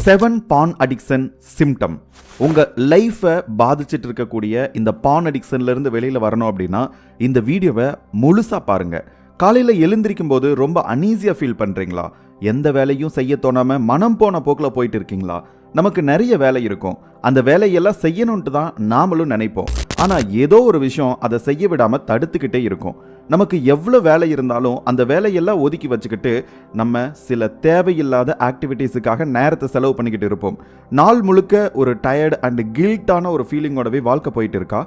7 பான் addiction symptom. உங்கள் லைஃப்பை பாதிச்சுட்டு இருக்கக்கூடிய இந்த பான் அடிக்ஷன்லேருந்து வெளியில் வரணும் அப்படின்னா இந்த வீடியோவை முழுசாக பாருங்கள். காலையில் எழுந்திருக்கும் போது ரொம்ப அன்ஈஸியாக ஃபீல் பண்ணுறீங்களா? எந்த வேலையும் செய்ய தோணாமல் மனம் போன போக்கில் போயிட்டு இருக்கீங்களா? நமக்கு நிறைய வேலை இருக்கும், அந்த வேலையெல்லாம் செய்யணுன்ட்டு தான் நாமளும் நினைப்போம். ஆனால் ஏதோ ஒரு விஷயம் அதை செய்ய விடாமல் தடுத்துக்கிட்டே இருக்கும். நமக்கு எவ்வளோ வேலை இருந்தாலும் அந்த வேலையெல்லாம் ஒதுக்கி வச்சுக்கிட்டு நம்ம சில தேவையில்லாத ஆக்டிவிட்டீஸுக்காக நேரத்தை செலவு பண்ணிக்கிட்டு இருப்போம். நாள் முழுக்க ஒரு டயர்டு அண்ட் கில்ட்டான ஒரு ஃபீலிங்கோடவே வாழ்க்கை போயிட்டு இருக்கா?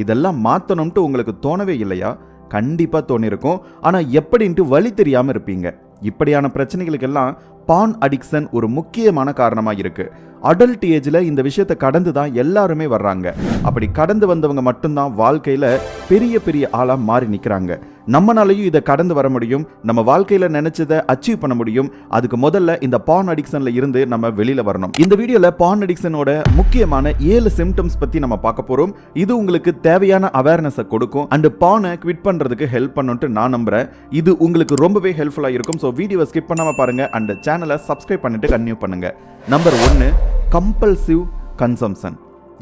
இதெல்லாம் மாற்றணும்ட்டு உங்களுக்கு தோணவே இல்லையா? கண்டிப்பாக தோணிருக்கும். ஆனால் எப்படின்ட்டு வழி தெரியாமல் இருப்பீங்க. இப்படியான பிரச்சனைகளுக்கெல்லாம் பான் அடிக்ஷன் ஒரு முக்கியமான காரணமாக இருக்குது. அடல்ட் ஏஜில் இந்த விஷயத்தை கடந்து தான் எல்லாருமே வர்றாங்க. அப்படி கடந்து வந்தவங்க மட்டும்தான் வாழ்க்கையில் பெரிய பெரிய ஆளாக மாறி நிற்கிறாங்க. நம்மளாலையும் இதை கடந்து வர முடியும். நம்ம வாழ்க்கையில் நினைச்சதை அச்சீவ் பண்ண முடியும். அதுக்கு முதல்ல இந்த பான் அடிக்ஷன்ல இருந்து நம்ம வெளியில் வரணும். இந்த வீடியோவில் பான் அடிக்ஷனோட முக்கியமான 7 சிம்டம்ஸ் பற்றி நம்ம பார்க்க போகிறோம். இது உங்களுக்கு தேவையான அவேர்னஸை கொடுக்கும் அண்ட் பானை குவிட் பண்ணுறதுக்கு ஹெல்ப் பண்ணுன்ட்டு நான் நம்புகிறேன். இது உங்களுக்கு ரொம்பவே ஹெல்ப்ஃபுல்லாக இருக்கும். ஸோ வீடியோவை ஸ்கிப் பண்ணாமல் பாருங்கள் அண்ட் சேனலை சப்ஸ்கிரைப் பண்ணிட்டு கன்டினியூ பண்ணுங்கள். Number 1, compulsive consumption.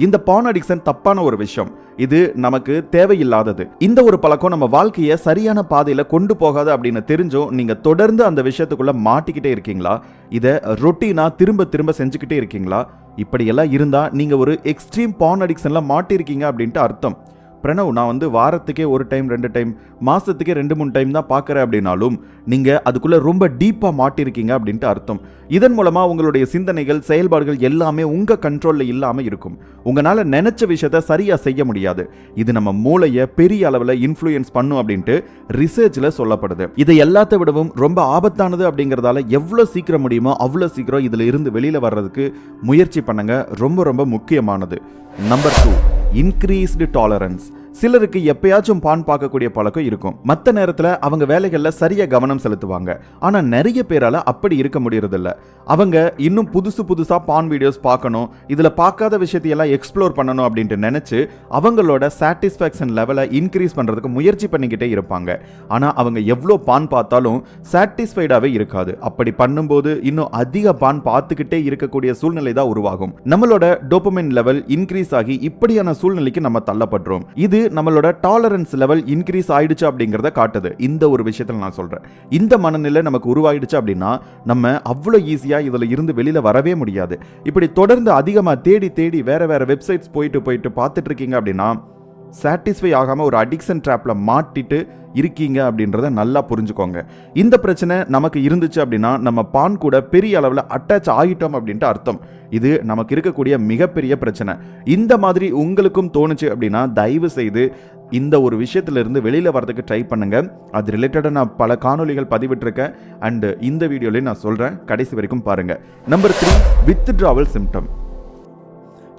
இந்த பான் அடிக்ஷன் தப்பான ஒரு விஷயம். இது நமக்கு தேவையில்லாதது. இந்த ஒரு பழக்கம் நம்ம வாழ்க்கையை சரியான பாதையில கொண்டு போகாது அப்படின்னு தெரிஞ்சும் நீங்க தொடர்ந்து அந்த விஷயத்துக்குள்ள மாட்டிக்கிட்டே இருக்கீங்களா? இதை ரொட்டீனா திரும்ப திரும்ப செஞ்சுக்கிட்டே இருக்கீங்களா? இப்படியெல்லாம் இருந்தா நீங்க ஒரு எக்ஸ்ட்ரீம் பான் அடிக்ஷன்ல மாட்டிருக்கீங்க அப்படின்ட்டு அர்த்தம். பிரணவ், நான் வாரத்துக்கே 1 டைம் 2 டைம் மாசத்துக்கே 2-3 டைம் தான் பார்க்குறேன் அப்படின்னாலும் நீங்க அதுக்குள்ள ரொம்ப டீப்பா மாட்டிருக்கீங்க அப்படின்ட்டு அர்த்தம். இதன் மூலமா உங்களுடைய சிந்தனைகள், செயல்பாடுகள் எல்லாமே உங்க கண்ட்ரோல்ல இல்லாம இருக்கும். உங்களால நினைச்ச விஷயத்த சரியா செய்ய முடியாது. இது நம்ம மூளையை பெரிய அளவில் இன்ஃப்ளூயன்ஸ் பண்ணும் அப்படின்ட்டு ரிசர்ச்ல சொல்லப்படுது. இதை எல்லாத்த விடவும் ரொம்ப ஆபத்தானது அப்படிங்கிறதால எவ்வளவு சீக்கிரம் முடியுமோ அவ்வளவு சீக்கிரம் இதுல இருந்து வெளியில வர்றதுக்கு முயற்சி பண்ணுங்க. ரொம்ப ரொம்ப முக்கியமானது. Number 2, increased tolerance. சிலருக்கு எப்பயாச்சும் பான் பார்க்கக்கூடிய பழக்கம் இருக்கும். மற்ற நேரத்தில் அவங்க வேலைகளில் சரியாக கவனம் செலுத்துவாங்க. ஆனால் நிறைய பேரால் அப்படி இருக்க முடியறதில்ல. அவங்க இன்னும் புதுசாக பான் வீடியோஸ் பார்க்கணும், இதில் பார்க்காத விஷயத்தையெல்லாம் எக்ஸ்ப்ளோர் பண்ணணும் அப்படின்ட்டு நினச்சி அவங்களோட சாட்டிஸ்ஃபேக்ஷன் லெவலை இன்க்ரீஸ் பண்ணுறதுக்கு முயற்சி பண்ணிக்கிட்டே இருப்பாங்க. ஆனால் அவங்க எவ்வளோ பான் பார்த்தாலும் சாட்டிஸ்ஃபைடாகவே இருக்காது. அப்படி பண்ணும்போது இன்னும் அதிக பான் பார்த்துக்கிட்டே இருக்கக்கூடிய சூழ்நிலை தான் உருவாகும். நம்மளோட டோபமைன் லெவல் இன்க்ரீஸ் ஆகி இப்படியான சூழ்நிலைக்கு நம்ம தள்ளப்படுறோம். இது நம்மளோட டாலரன்ஸ் லெவல் இன்க்ரீஸ் ஆயிடுச்சு அப்படிங்கறத காட்டுது. இந்த ஒரு விஷயத்துல நான் சொல்றேன், இந்த மனநிலை நமக்கு உருவாயிடுச்சு அப்படின்னா நம்ம அவ்வளவு ஈஸியா இதுல இருந்து வெளியில வரவே முடியாது. இப்படி தொடர்ந்து அதிகமா தேடி வேற வெப்சைட்ஸ் போயிட்டு பார்த்துட்டு இருக்கீங்க அப்படின்னா சாட்டிஸ்ஃபை ஆகாம ஒரு அடிக்ஷன் ட்ராப்ல மாட்டிட்டு இருக்கீங்க அப்படின்றத நல்லா புரிஞ்சுக்கோங்க. இந்த பிரச்சனை நமக்கு இருந்துச்சு அப்படின்னா நம்ம பான் கூட பெரிய அளவில் அட்டாச் ஆகிட்டோம் அப்படின்ட்டு அர்த்தம். இது நமக்கு இருக்கக்கூடிய மிகப்பெரிய பிரச்சனை. இந்த மாதிரி உங்களுக்கும் தோணுச்சு அப்படின்னா தயவு செய்து இந்த ஒரு விஷயத்துல இருந்து வெளியில வரதுக்கு ட்ரை பண்ணுங்க. அது ரிலேட்டடாக நான் பல காணொலிகள் பதிவிட்டிருக்கேன் அண்ட் இந்த வீடியோலையும் நான் சொல்றேன், கடைசி வரைக்கும் பாருங்க. Number 3, withdrawal symptom.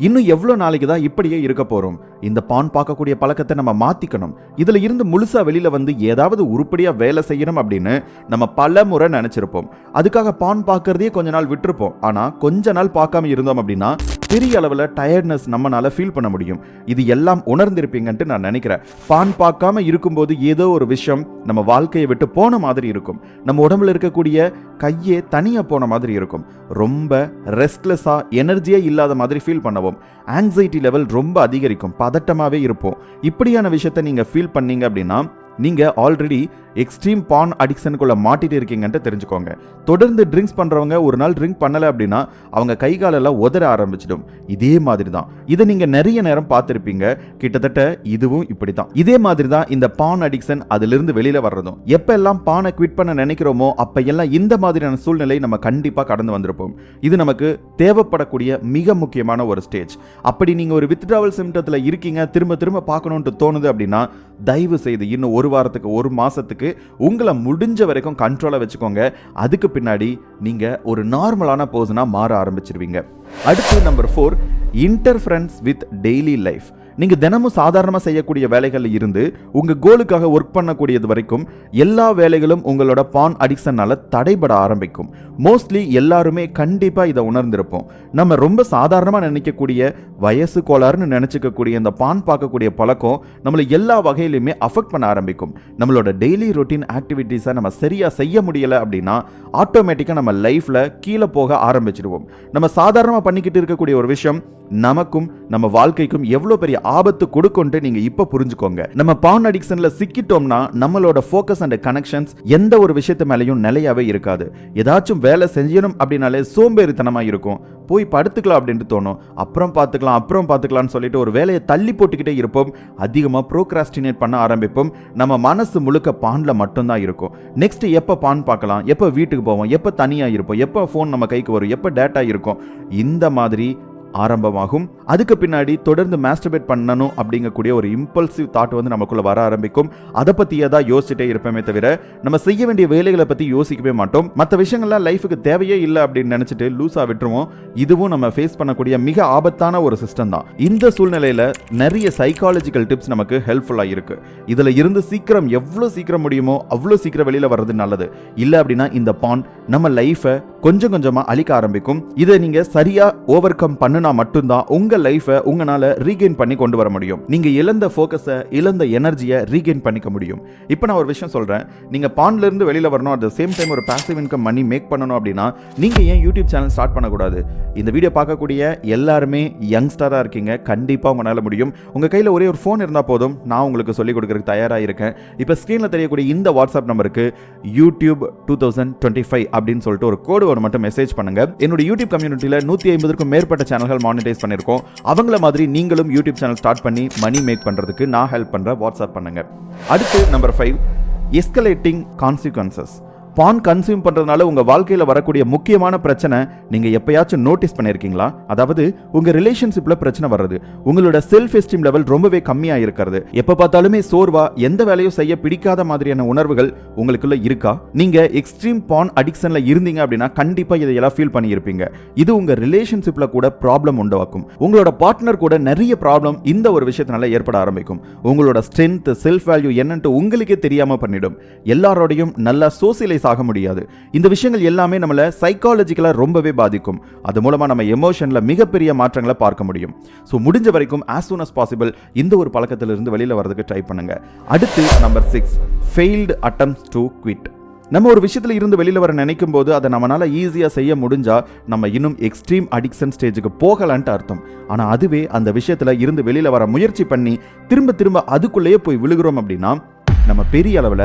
இன்னும் எவ்வளோ நாளைக்கு தான் இப்படியே இருக்க போறோம்? இந்த பான் பார்க்கக்கூடிய பழக்கத்தை நம்ம மாத்திக்கணும். இதுல இருந்து முழுசா வெளியில வந்து ஏதாவது உருப்படியா வேலை செய்யணும் அப்படின்னு நம்ம பல முறை நினைச்சிருப்போம். அதுக்காக பான் பார்க்கறதே கொஞ்ச நாள் விட்டுருப்போம். ஆனா கொஞ்ச நாள் பார்க்காம இருந்தோம் அப்படின்னா பெரிய அளவில் டயர்ட்னஸ் நம்மளால ஃபீல் பண்ண முடியும். இது எல்லாம் உணர்ந்திருப்பீங்கன்ட்டு நான் நினைக்கிறேன். பான் பார்க்காம இருக்கும்போது ஏதோ ஒரு விஷயம் நம்ம வாழ்க்கையை விட்டு போன மாதிரி இருக்கும். நம்ம உடம்புல இருக்கக்கூடிய கையே தனியா போன மாதிரி இருக்கும். ரொம்ப ரெஸ்ட்லெஸ்ஸா, எனர்ஜியே இல்லாத மாதிரி ஃபீல் பண்ணுவோம். ஆங்ஸைட்டி லெவல் ரொம்ப அதிகரிக்கும். பதட்டமாவே இருப்போம். இப்படியான விஷயத்தை நீங்க ஃபீல் பண்ணீங்க அப்படின்னா நீங்க ஆல்ரெடி எக்ஸ்ட்ரீம் பான் அடிக்ஷனுக்குள்ள மாட்டிட்டு இருக்கீங்கன்ட்டு தெரிஞ்சுக்கோங்க. தொடர்ந்து ட்ரிங்க்ஸ் பண்றவங்க ஒரு நாள் ட்ரிங்க் பண்ணல அப்படின்னா அவங்க கை காலெல்லாம் உதற ஆரம்பிச்சிடும். இதே மாதிரி தான் இதை நீங்க நிறைய நேரம் பார்த்திருப்பீங்க. கிட்டத்தட்ட இதுவும் இப்படிதான். இதே மாதிரி தான் இந்த பான் அடிக்ஷன் அதிலிருந்து வெளியில வர்றதும். எப்பெல்லாம் பானை குவிட் பண்ண நினைக்கிறோமோ அப்ப எல்லாம் இந்த மாதிரியான சூழ்நிலை நம்ம கண்டிப்பா கடந்து வந்திருப்போம். இது நமக்கு தேவைப்படக்கூடிய மிக முக்கியமான ஒரு ஸ்டேஜ். அப்படி நீங்க ஒரு வித்ட்ராவல் சிம்டத்துல இருக்கீங்க, திரும்ப பார்க்கணும்னு தோணுது அப்படின்னா தயவு செய்து இன்னும் 1 வாரத்துக்கு 1 மாசத்துக்கு உங்களை முடிஞ்ச வரைக்கும் கண்ட்ரோலை வச்சுக்கோங்க. அதுக்கு பின்னாடி நீங்க ஒரு நார்மலான பர்சனா மாற ஆரம்பிச்சிருவீங்க. அடுத்து number 4, interference with daily life. நீங்க தினமும் சாதாரணமா செய்யக்கூடிய வேலைகள்ல இருந்து உங்க கோலுக்காக ஒர்க் பண்ணக்கூடியது வரைக்கும் எல்லா வேலைகளும் உங்களோட பான் அடிக்ஷனால தடைபட ஆரம்பிக்கும். மோஸ்ட்லி எல்லாருமே கண்டிப்பா இதை உணர்ந்திருப்போம். நம்ம ரொம்ப சாதாரணமா நினைக்கக்கூடிய வயசு கோளாறுன்னு நினைச்சுக்கக்கூடிய இந்த பான் பார்க்கக்கூடிய பழக்கம் நம்மளை எல்லா வகையிலுமே அஃபெக்ட் பண்ண ஆரம்பிக்கும். நம்மளோட டெய்லி ரொட்டீன் ஆக்டிவிட்டீஸை நம்ம சரியா செய்ய முடியல அப்படின்னா ஆட்டோமேட்டிக்கா நம்ம லைஃப்ல கீழே போக ஆரம்பிச்சிடுவோம். நம்ம சாதாரணமா பண்ணிக்கிட்டு இருக்கக்கூடிய ஒரு விஷயம் நமக்கும் நம்ம வாழ்க்கைக்கும் எவ்வளவு பெரிய ஆபத்து கொடுக்கும்னு நீங்க இப்ப புரிஞ்சுக்கோங்க. நம்ம பான் அடிக்ஷன்ல சிக்கிட்டோம்னா நம்மளோட ஃபோக்கஸ் அண்ட் கனெக்ஷன்ஸ் எந்த ஒரு விஷயத்து மேலயும் நிலையாவே இருக்காது. ஏதாச்சும் வேலை செஞ்சணும் அப்படின்னாலே சோம்பேறித்தனமா இருக்கும். போய் படுத்துக்கலாம் அப்படின்ட்டு தோணும். அப்புறம் பார்த்துக்கலாம்னு சொல்லிட்டு ஒரு வேலையை தள்ளி போட்டுக்கிட்டே இருப்போம். அதிகமா ப்ரோக்ராஸ்டினேட் பண்ண ஆரம்பிப்போம். நம்ம மனசு முழுக்க பான்ல மட்டும்தான் இருக்கும். நெக்ஸ்ட் எப்ப பான் பார்க்கலாம், எப்ப வீட்டுக்கு போவோம், எப்ப தனியா இருப்போம், எப்ப போன் நம்ம கைக்கு வரும், எப்ப டேட்டா இருக்கும், இந்த மாதிரி ஆரம்பமாகும். அதுக்கு பின்னாடி தொடர்ந்து மாஸ்டர்பேட் பண்ணணும் அப்படிங்கக்கூடிய ஒரு இம்பல்சிவ் தாட் வந்து நமக்குள்ள வர ஆரம்பிக்கும். அதை பத்தியே தான் யோசிச்சுட்டே இருப்போமே தவிர நம்ம செய்ய வேண்டிய வேலைகளை பத்தி யோசிக்கவே மாட்டோம். மற்ற விஷயங்கள்லாம் லைஃபுக்கு தேவையே இல்லை அப்படின்னு நினைச்சிட்டு லூஸா விட்டுருவோம். இதுவும் நம்ம ஃபேஸ் பண்ணக்கூடிய மிக ஆபத்தான ஒரு சிஸ்டம் தான். இந்த சூழ்நிலையில நிறைய சைக்காலஜிக்கல் டிப்ஸ் நமக்கு ஹெல்ப்ஃபுல்லா இருக்கு. இதுல இருந்து எவ்வளவு சீக்கிரம் முடியுமோ அவ்வளவு சீக்கிரம் வெளியில வர்றது நல்லது. இல்ல அப்படின்னா இந்த பான் நம்ம லைஃபை கொஞ்சம் கொஞ்சமா அழிக்க ஆரம்பிக்கும். இதை நீங்க சரியா ஓவர் கம் பண்ணுனா மட்டும்தான் உங்க லைஃபை உங்களால ரீகெயின் பண்ணி கொண்டு வர முடியும். நீங்க இழந்த ஃபோக்கஸை, இழந்த எனர்ஜியை ரீகெயின் பண்ணிக்க முடியும். இப்போ நான் ஒரு விஷயம் சொல்றேன். நீங்க பான்ல இருந்து வெளியில வரணும், அட் த சேம் டைம் ஒரு பாசிவ் இன்கம் மணி மேக் பண்ணணும் அப்படின்னா நீங்க ஏன் யூடியூப் சேனல் ஸ்டார்ட் பண்ணக்கூடாது? இந்த வீடியோ பார்க்கக்கூடிய எல்லாருமே யங்ஸ்டரா இருக்கீங்க. கண்டிப்பா உங்களால முடியும். உங்க கையில ஒரே ஒரு போன் இருந்தா போதும். நான் உங்களுக்கு சொல்லிக் கொடுக்கறதுக்கு தயாரா இருக்கேன். இப்போ ஸ்கிரீன்ல தெரியக்கூடிய இந்த வாட்ஸ்அப் நம்பருக்கு யூடியூப் 2025 அப்படின்னு சொல்லிட்டு ஒரு கோடு மட்டும் மெசேஜ் பண்ணுங்க. என்னோட யூடியூப் கம்யூனிட்டியில 150க்கும் மேற்பட்ட சேனல்கள் மானிடைஸ் பண்ணிருக்கோம். அவங்கள மாதிரி நீங்களும் யூடியூப் சேனல் ஸ்டார்ட் பண்ணி மணி மேக் பண்றதுக்கு நான் ஹெல்ப் பண்றேன். வாட்ஸ்அப் பண்ணுங்க. அடுத்து நம்பர் 5, எஸ்கலேட்டிங் கான்சிக்வன்சஸ். பான் கன்சியூம் பண்றதுனால உங்க வாழ்க்கையில வரக்கூடிய முக்கியமான பிரச்சனை நீங்க எப்பயாச்சும் நோட்டீஸ் பண்ணிருக்கீங்களா? அதாவது உங்க ரிலேஷன்ஷிப்ல பிரச்சனை வர்றது, உங்களோட செல்ஃப் எஸ்டீம் லெவல் ரொம்பவே கம்மியா இருக்கிறது, எப்ப பார்த்தாலுமே சோர்வா, எந்த வேலையும் செய்ய பிடிக்காத மாதிரியான உணர்வுகள் உங்களுக்குள்ள இருக்கா? நீங்க எக்ஸ்ட்ரீம் பான் அடிக்ஷன்ல இருந்தீங்க அப்படின்னா கண்டிப்பா இதையெல்லாம் ஃபீல் பண்ணி இருப்பீங்க. இது உங்க ரிலேஷன்ஷிப்ல கூட ப்ராப்ளம் உண்டாக்கும். உங்களோட பார்ட்னர் கூட நிறைய ப்ராப்ளம் இந்த ஒரு விஷயத்தினால ஏற்பட ஆரம்பிக்கும். உங்களோட ஸ்ட்ரென்த், செல்ஃப் வேல்யூ என்னன்னு உங்களுக்கே தெரியாம பண்ணிடும். எல்லாரோடையும் நல்லா சோசியலைஸ் ஆக முடியாது. இந்த விஷயங்கள் எல்லாமே நம்மள சைக்காலஜிக்கலா ரொம்பவே பாதிக்கும். அது மூலமா நம்ம எமோஷன்ல மிகப்பெரிய மாற்றங்களை பார்க்க முடியும். சோ முடிஞ்ச வரைக்கும் as soon as possible இந்த ஒரு பழக்கத்துல இருந்து வெளியில வரதுக்கு ட்ரை பண்ணுங்க. அடுத்து number 6, failed attempts to quit. நம்ம ஒரு விஷயத்துல இருந்து வெளியில வர நினைக்கும் போது அதை நம்மளால ஈஸியா செய்ய முடிஞ்சா நம்ம இன்னும் எக்ஸ்ட்ரீம் அடிக்ஷன் ஸ்டேஜுக்கு போகலான்ட்டு அர்த்தம். ஆனா அதுவே அந்த விஷயத்துல இருந்து வெளியில வர முயற்சி பண்ணி திரும்ப அதுக்குள்ளேயே போய் விழுகிறோம் அப்படின்னா நம்ம பெரிய அளவுல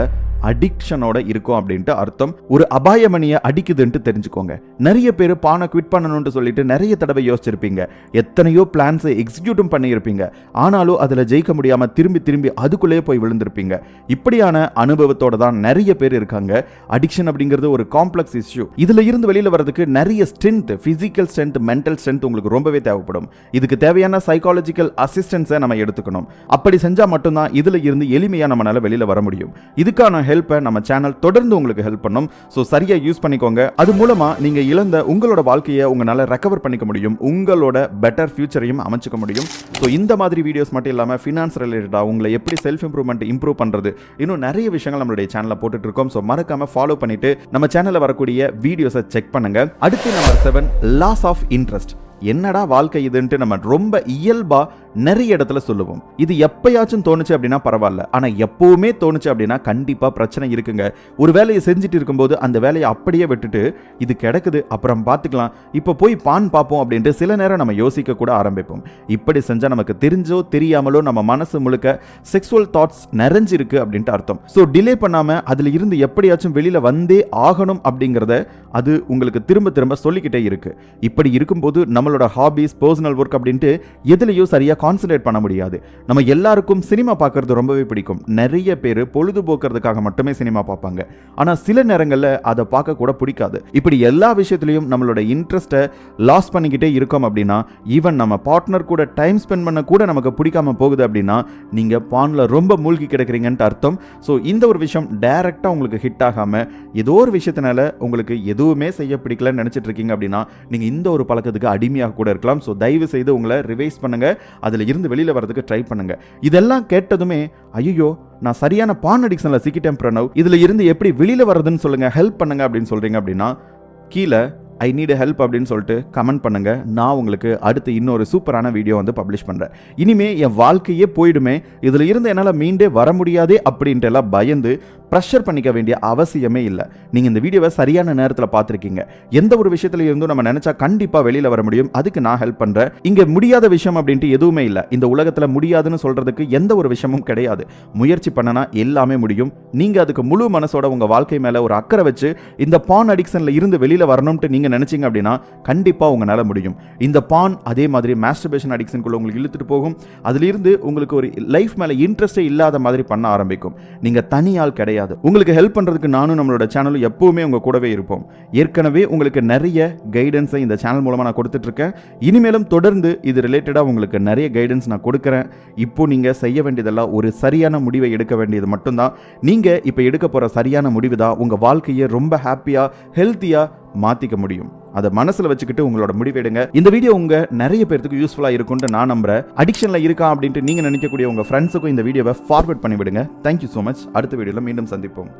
அடிக்ஷனோட இருக்கும் அப்படின்ட்டு அர்த்தம். ஒரு அபாயமணியை அடிக்குதுன்ட்டு தெரிஞ்சுக்கோங்க. நிறைய பேர் பானை குவிட் பண்ணணும்னு சொல்லிட்டு நிறைய தடவை யோசிச்சிருப்பீங்க. எத்தனையோ பிளான்ஸை எக்ஸிக்யூட்டும் பண்ணியிருப்பீங்க. ஆனாலும் அதில் ஜெயிக்க முடியாம திரும்பி அதுக்குள்ளேயே போய் விழுந்திருப்பீங்க. இப்படியான அனுபவத்தோட தான் நிறைய பேர் இருக்காங்க. அடிக்ஷன் அப்படிங்கிறது ஒரு காம்ப்ளெக்ஸ் இஷ்யூ. இதுல இருந்து வெளியில வரதுக்கு நிறைய strength, physical strength, mental strength உங்களுக்கு ரொம்பவே தேவைப்படும். இதுக்கு தேவையான சைக்காலஜிக்கல் அசிஸ்டன்ஸை நம்ம எடுத்துக்கணும். அப்படி செஞ்சா மட்டும்தான் இதுல இருந்து எளிமையா நம்மளால வெளியில வர முடியும். இதுக்கான ஹெல்ப்பை நம்ம சேனல் தொடர்ந்து உங்களுக்கு ஹெல்ப் பண்ணும். ஸோ சரியா யூஸ் பண்ணிக்கோங்க. அது மூலமா நீங்க இழந்த உங்களோட வாழ்க்கையை உங்களால ரெக்கவர் பண்ணிக்க முடியும். உங்களோட பெட்டர் ஃபியூச்சரையும் அமைச்சுக்க முடியும். ஸோ இந்த மாதிரி வீடியோஸ் மட்டும் இல்லாம ஃபினான்ஸ் ரிலேட்டடா உங்களை எப்படி செல்ஃப் இம்ப்ரூவ் பண்றது, இன்னும் நிறைய விஷயங்கள் நம்மளுடைய சேனல்ல போட்டுட்டு இருக்கோம். ஸோ மறக்காம ஃபாலோ பண்ணிட்டு நம்ம சேனல்ல வரக்கூடிய வீடியோஸை செக் பண்ணுங்க. அடுத்து நம்பர் 7, லாஸ் ஆஃப் இன்ட்ரெஸ்ட். என்னடா வாழ்க்கை இதுன்ட்டு நம்ம ரொம்ப இயல்பா நிறைய இடத்துல சொல்லுவோம். இது எப்பயாச்சும் தோணுச்சு அப்படின்னா பரவாயில்ல. ஆனா எப்பவுமே தோணுச்சு அப்படின்னா கண்டிப்பா பிரச்சனை இருக்குங்க. ஒரு வேலையை செஞ்சுட்டு இருக்கும்போது அந்த வேலையை அப்படியே விட்டுட்டு இது கிடக்குது அப்புறம் பார்த்துக்கலாம், இப்போ போய் பான் பார்ப்போம் அப்படின்ட்டு சில நேரம் நம்ம யோசிக்க கூட ஆரம்பிப்போம். இப்படி செஞ்சா நமக்கு தெரிஞ்சோ தெரியாமலோ நம்ம மனசு முழுக்க செக்ஸுவல் தாட்ஸ் நிறைஞ்சிருக்கு அப்படின்ட்டு அர்த்தம். ஸோ டிலே பண்ணாம அதுல இருந்து எப்படியாச்சும் வெளியில வந்தே ஆகணும் அப்படிங்கிறத அது உங்களுக்கு திரும்ப சொல்லிக்கிட்டே இருக்கு. இப்படி இருக்கும்போது நம்மளோட ஹாபிஸ், பர்சனல் ஒர்க் அப்படின்ட்டு எதுலையும் சரியா கான்சென்ட்ரேட் பண்ண முடியாது. நம்ம எல்லாருக்கும் சினிமா பார்க்கறது ரொம்பவே பிடிக்கும். நிறைய பேர் பொழுதுபோக்குறதுக்காக மட்டுமே சினிமா பார்ப்பாங்க. ஆனா சில நேரங்கள்ல அதை பார்க்க கூட பிடிக்காது. இப்படி எல்லா விஷயத்திலையும் நம்மளோட இன்ட்ரெஸ்ட்டை லாஸ் பண்ணிக்கிட்டே இருக்கோம் அப்படின்னா, ஈவன் நம்ம பார்ட்னர் கூட டைம் ஸ்பெண்ட் பண்ண கூட நமக்கு பிடிக்காம போகுது அப்படின்னா நீங்க பான்ல ரொம்ப மூழ்கி கிடக்குறீங்கன்னு அர்த்தம். ஸோ இந்த ஒரு விஷயம் டைரக்டா உங்களுக்கு ஹிட் ஆகாம ஏதோ ஒரு விஷயத்தினால உங்களுக்கு எதுவுமே செய்ய பிடிக்கலன்னு நினைச்சிட்டு இருக்கீங்க அப்படின்னா நீங்க இந்த ஒரு பழக்கத்துக்கு அடிமையா எதிர்வினையாக கூட இருக்கலாம். ஸோ தயவு செய்து உங்களை ரிவைஸ் பண்ணுங்க, அதில் இருந்து வெளியில் வரதுக்கு ட்ரை பண்ணுங்க. இதெல்லாம் கேட்டதுமே ஐயோ நான் சரியான பான் அடிக்ஷன்ல சிக்கிட்டேன் பிரணவ், இதுல இருந்து எப்படி வெளியில வர்றதுன்னு சொல்லுங்க, ஹெல்ப் பண்ணுங்க அப்படின்னு சொல்றீங்க அப்படின்னா கீழே ஐ நீட் ஹெல்ப் அப்படின்னு சொல்லிட்டு கமெண்ட் பண்ணுங்க. நான் உங்களுக்கு அடுத்து இன்னொரு சூப்பரான வீடியோ வந்து பப்ளிஷ் பண்றேன். இனிமே என் வாழ்க்கையே போயிடுமே, இதுல இருந்து என்னால் மீண்டே வர முடியாதே அப்படின்ட்டு எல்லாம் பயந்து ப்ரெஷர் பண்ணிக்க வேண்டிய அவசியமே இல்லை. நீங்க இந்த வீடியோவை சரியான நேரத்தில் பார்த்துருக்கீங்க. எந்த ஒரு விஷயத்துல இருந்தும் நம்ம நினைச்சா கண்டிப்பா வெளியில வர முடியும். அதுக்கு நான் ஹெல்ப் பண்றேன். இங்க முடியாத விஷயம் அப்படின்ட்டு எதுவுமே இல்லை. இந்த உலகத்துல முடியாதுன்னு சொல்றதுக்கு எந்த ஒரு விஷயமும் கிடையாது. முயற்சி பண்ணனா எல்லாமே முடியும். நீங்க அதுக்கு முழு மனசோட உங்க வாழ்க்கை மேல ஒரு அக்கறை வச்சு இந்த பான் அடிக்ஷன்ல இருந்து வெளியில வரணும்ட்டு நீங்க நினைச்சீங்க அப்படின்னா கண்டிப்பா உங்களால முடியும். இந்த பான் அதே மாதிரி மாஸ்டர்பேஷன் அடிக்ஷனுக்குள்ள உங்களுக்கு இழுத்துட்டு போகும். அதுல இருந்து உங்களுக்கு ஒரு லைஃப் மேல இன்ட்ரெஸ்டே இல்லாத மாதிரி பண்ண ஆரம்பிக்கும். நீங்க தனியால் கிடையாது. உங்களுக்கு ஹெல்ப் பண்றதுக்கு நானும் நம்மளோட சேனலும் எப்பவுமே உங்க கூடவே இருப்போம். ஏற்கனவே உங்களுக்கு நிறைய கைடன்ஸை இந்த சேனல் மூலமா நான் கொடுத்துட்டு இருக்கேன். இனிமேலும் தொடர்ந்து இது ரிலேட்டடா உங்களுக்கு நிறைய கைடன்ஸ் நான் கொடுக்கிறேன். இப்போ நீங்க செய்ய வேண்டியதெல்லாம் ஒரு சரியான முடிவை எடுக்க வேண்டியது மட்டும்தான். நீங்க இப்ப எடுக்க போற சரியான முடிவு தான் உங்க வாழ்க்கையை ரொம்ப ஹாப்பியா ஹெல்த்தியா மாத்திக்க முடியும். அதை மனசுல வச்சுக்கிட்டு உங்களோட முடிவு எடுங்க. இந்த வீடியோ உங்க நிறைய பேருக்கு யூஸ்ஃபுல்லா இருக்கும்னு நான் நம்புறேன். அடிக்ஷன்ல இருக்கா அப்படின்ட்டு நீங்க நினைக்கக்கூடிய உங்க ஃப்ரெண்ட்ஸுக்கும் இந்த வீடியோவை ஃபார்வர்ட் பண்ணி விடுங்க. Thank you so much. அடுத்த வீடியோல மீண்டும் சந்திப்போம்.